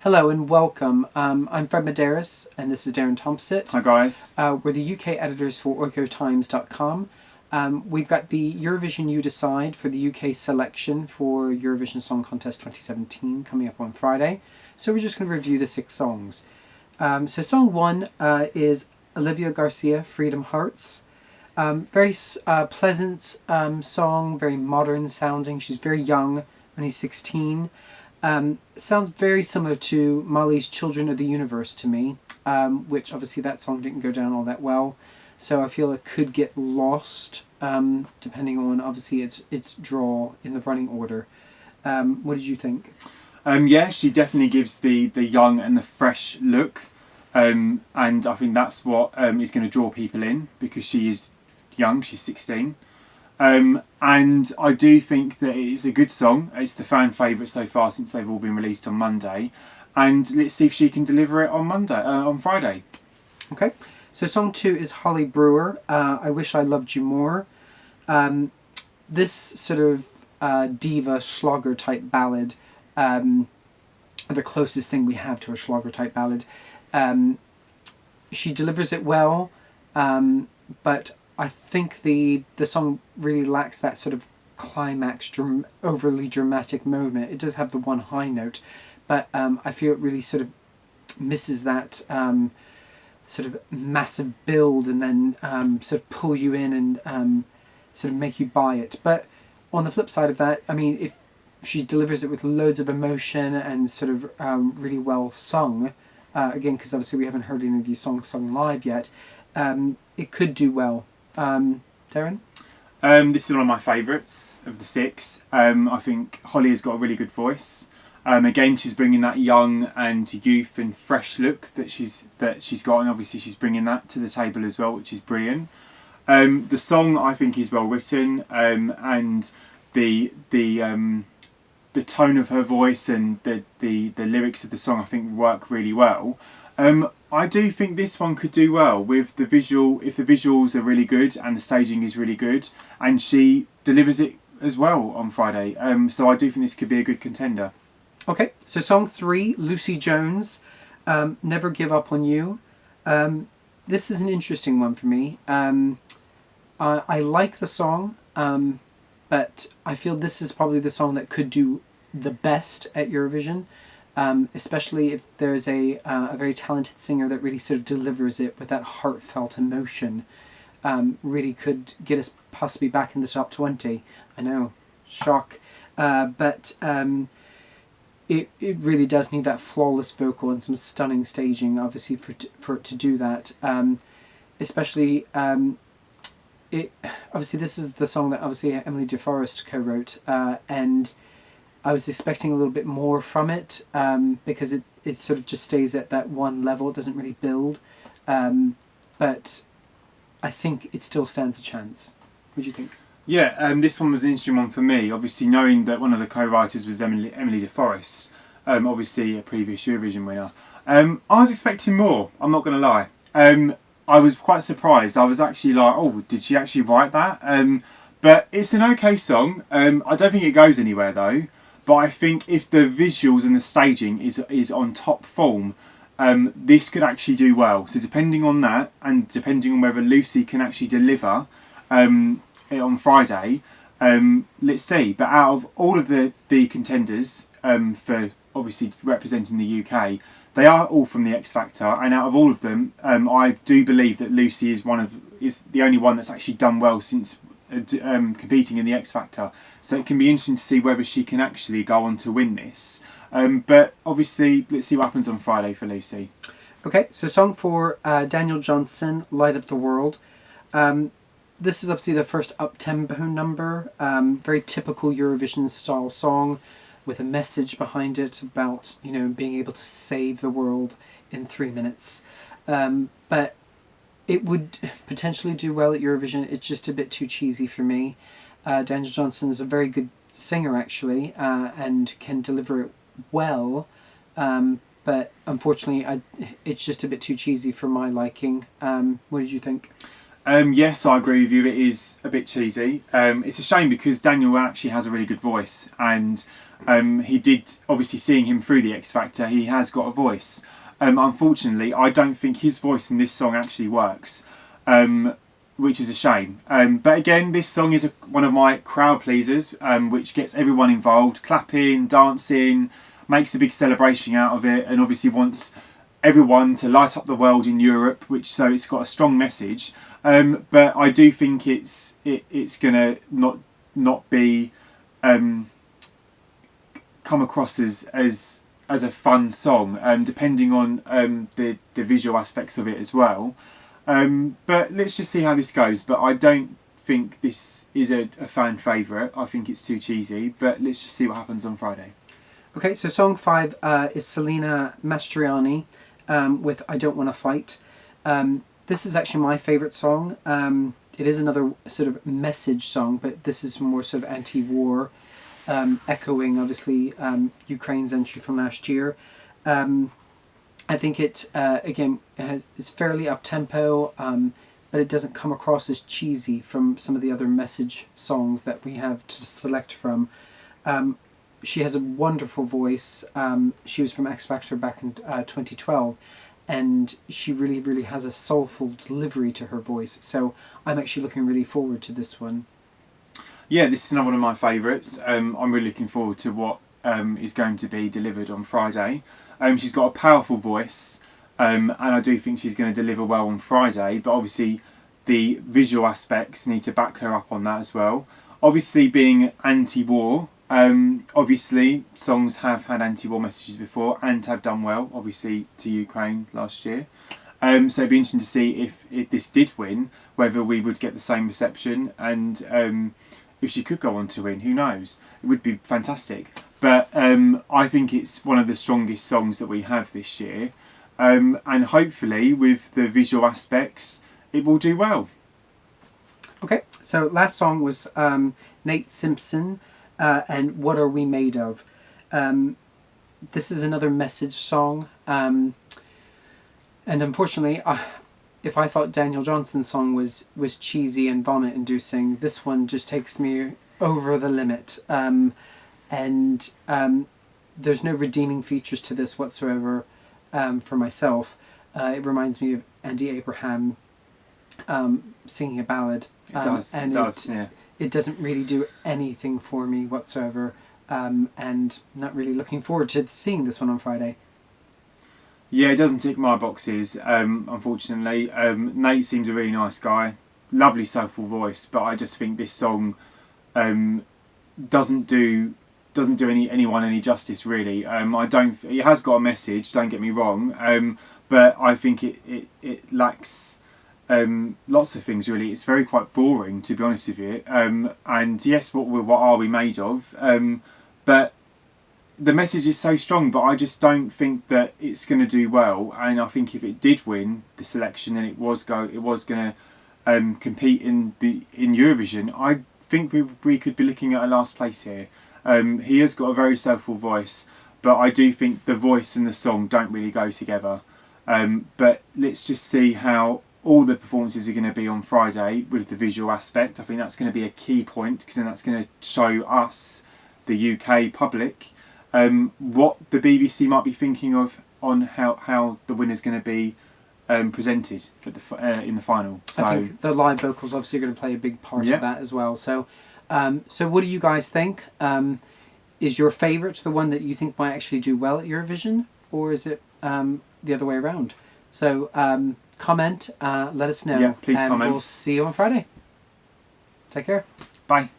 Hello and welcome. I'm Fred Medeiros and this is Darren Thompson. Hi guys. We're the UK editors for OrcoTimes.com. We've got the Eurovision You Decide for the UK selection for Eurovision Song Contest 2017 coming up on Friday. So we're just going to review the 6 songs. So song 1 is Olivia Garcia, Freedom Hearts. Very pleasant song, very modern sounding. She's very young, only 16. Sounds very similar to Mali's Children of the Universe to me, which obviously that song didn't go down all that well. So I feel it could get lost, depending on obviously its draw in the running order. What did you think? Yeah, she definitely gives the young and the fresh look, and I think that's what is going to draw people in because she is young. She's 16. And I do think that it is a good song. It's the fan favourite so far since they've all been released on Monday. And let's see if she can deliver it on Friday. Okay, so song 2 is Holly Brewer, I Wish I Loved You More. This sort of diva Schlager type ballad, the closest thing we have to a Schlager type ballad. She delivers it well, but I think the song really lacks that sort of climax, overly dramatic moment. It does have the one high note, but I feel it really sort of misses that sort of massive build and then sort of pull you in and sort of make you buy it. But on the flip side of that, I mean, if she delivers it with loads of emotion and sort of really well sung, again, because obviously we haven't heard any of these songs sung live yet, it could do well. Darren? This is one of my favourites of the 6. I think Holly has got a really good voice. Again, she's bringing that young and youth and fresh look that she's got, and obviously she's bringing that to the table as well, which is brilliant. The song I think is well written, and the tone of her voice and the lyrics of the song I think work really well. I do think this one could do well with the visual, if the visuals are really good and the staging is really good, and she delivers it as well on Friday. So I do think this could be a good contender. Okay, so song 3, Lucy Jones, Never Give Up on You. This is an interesting one for me. I like the song, but I feel this is probably the song that could do the best at Eurovision. Especially if there's a very talented singer that really sort of delivers it with that heartfelt emotion, really could get us possibly back in the top 20. I know, shock, but it really does need that flawless vocal and some stunning staging, obviously, for it to do that. Especially, obviously this is the song that obviously Emily DeForest co-wrote, and I was expecting a little bit more from it, because it sort of just stays at that one level. It doesn't really build. But I think it still stands a chance. What do you think? Yeah, this one was an interesting one for me. Obviously, knowing that one of the co-writers was Emily DeForest, obviously a previous Eurovision winner. I was expecting more, I'm not going to lie. I was quite surprised. I was actually like, oh, did she actually write that? But it's an okay song. I don't think it goes anywhere though. But I think if the visuals and the staging is on top form, this could actually do well. So depending on that, and depending on whether Lucy can actually deliver it on Friday, let's see. But out of all of the contenders for obviously representing the UK, they are all from the X Factor, and out of all of them, I do believe that Lucy is the only one that's actually done well since competing in the X Factor. So it can be interesting to see whether she can actually go on to win this. But obviously, let's see what happens on Friday for Lucy. Okay, so song 4, Daniel Johnston, Light Up the World. This is obviously the first up-tempo number, very typical Eurovision style song with a message behind it about, you know, being able to save the world in 3 minutes. But it would potentially do well at Eurovision. It's just a bit too cheesy for me. Daniel Johnston is a very good singer, actually, and can deliver it well. But unfortunately, it's just a bit too cheesy for my liking. What did you think? Yes, I agree with you. It is a bit cheesy. It's a shame because Daniel actually has a really good voice, and He did, obviously seeing him through the X Factor, he has got a voice. Unfortunately, I don't think his voice in this song actually works, which is a shame. But again, this song is one of my crowd pleasers, which gets everyone involved, clapping, dancing, makes a big celebration out of it, and obviously wants everyone to light up the world in Europe, so it's got a strong message. But I do think it's gonna not be come across as a fun song, depending on the visual aspects of it as well. But let's just see how this goes. But I don't think this is a fan favourite. I think it's too cheesy. But let's just see what happens on Friday. Okay, so song 5 is Selena Mastriani with I Don't Wanna Fight. This is actually my favourite song. It is another sort of message song, but this is more sort of anti-war, echoing obviously Ukraine's entry from last year. I think it again is fairly up tempo, but it doesn't come across as cheesy from some of the other message songs that we have to select from. She has a wonderful voice. She was from X Factor back in 2012, and she really has a soulful delivery to her voice. So I'm actually looking really forward to this one. Yeah, this is another one of my favourites. I'm really looking forward to what is going to be delivered on Friday. She's got a powerful voice, and I do think she's going to deliver well on Friday, but obviously the visual aspects need to back her up on that as well. Obviously being anti-war, obviously songs have had anti-war messages before and have done well, obviously to Ukraine last year. So it'd be interesting to see if this did win, whether we would get the same reception, and if she could go on to win, who knows? It would be fantastic. But I think it's one of the strongest songs that we have this year. And hopefully with the visual aspects, it will do well. Okay, so last song was Nate Simpson and What Are We Made Of? This is another message song. And unfortunately, if I thought Daniel Johnson's song was cheesy and vomit-inducing, this one just takes me over the limit. And there's no redeeming features to this whatsoever for myself. It reminds me of Andy Abraham singing a ballad. It doesn't really do anything for me whatsoever, and not really looking forward to seeing this one on Friday. Yeah, it doesn't tick my boxes, unfortunately. Nate seems a really nice guy, lovely soulful voice, but I just think this song doesn't do anyone any justice really. It has got a message, don't get me wrong, but I think it lacks lots of things really. It's quite boring, to be honest with you. And yes, what are we made of? But the message is so strong, but I just don't think that it's going to do well. And I think if it did win the selection and it was going to compete in Eurovision, I think we could be looking at a last place here. He has got a very soulful voice, but I do think the voice and the song don't really go together. But let's just see how all the performances are going to be on Friday with the visual aspect. I think that's going to be a key point, because then that's going to show us, the UK public, what the BBC might be thinking of on how the winner's going to be presented in the final. So I think the live vocals obviously are going to play a big part of that as well. So, so what do you guys think? Is your favourite the one that you think might actually do well at Eurovision, or is it the other way around? So comment, let us know. Yeah, please comment. We'll see you on Friday. Take care. Bye.